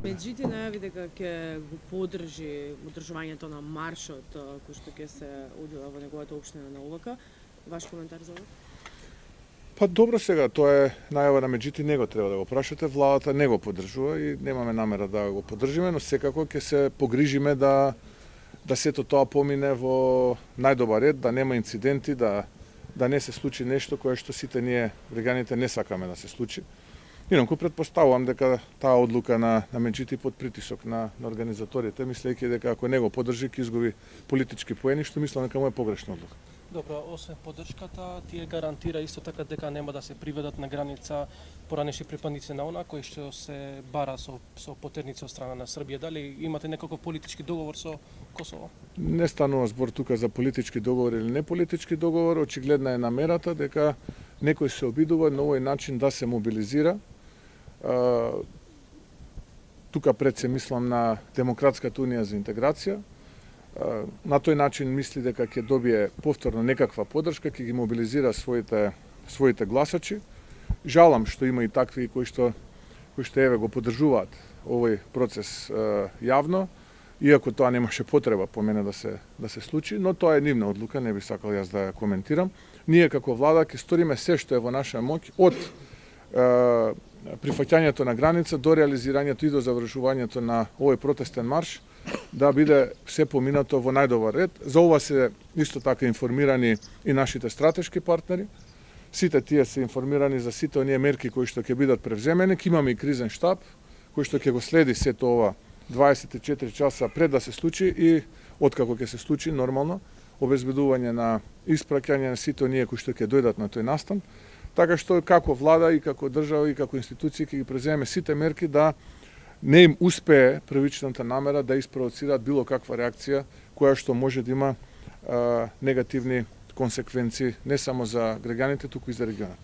Меѓутоа најави дека ќе го поддржи одржувањето на маршот кој што ќе се одвива во неговата општина на ОВК. Ваш коментар за ова? Па добро, сега тоа е најава на Меджити, него треба да го прашате, владата не го поддржува и немаме намера да го поддржиме, но секако ќе се погрижиме да сето тоа помине во најдобар ред, да нема инциденти, да не се случи нешто кое што сите ние граѓаните не сакаме да се случи. Инаку претпоставувам дека таа одлука на Меджити под притисок на организаторите, мислејќи дека ако не го поддржи ќе изгуби политички поени, што мислам дека му е погрешна одлука. Добро, освен поддршката, тие гарантира исто така дека нема да се приведат на граница поранешни припадници на она кои што се бара со потерници од страна на Србија. Дали имате некаков политички договор со Косово? Не станува збор тука за политички договор или не политички договор, очигледна е намерата дека некој се обидува на овој начин да се мобилизира. Тука пред се мислам на Демократската унија за интеграција. На тој начин мисли дека ќе добие повторно некаква поддршка, ќе ги мобилизира своите гласачи. Жалам што има и такви кои што еве го поддржуваат овој процес јавно, иако тоа немаше потреба по мене да се случи, но тоа е нивна одлука, не би сакал јас да ја коментирам. Ние како влада ќе сториме се што е во наша моќ од прифаќањето на граница до реализирањето и до завршувањето на овој протестен марш да биде се поминато во најдобар ред. За ова се исто така информирани и нашите стратешки партнери. Сите тие се информирани за сите оние мерки кои што ќе бидат превземени. Имаме и кризен штаб кој што ќе го следи сето ова 24 часа пред да се случи и откако ќе се случи нормално обезбедување на испраќање на сите оние кои што ќе дојдат на тој настан. Така што како влада и како држава и како институции ќе ги преземеме сите мерки да не им успее првичната намера да испровоцираат било каква реакција која што може да има негативни консеквенции не само за граѓаните, туку и за регионот.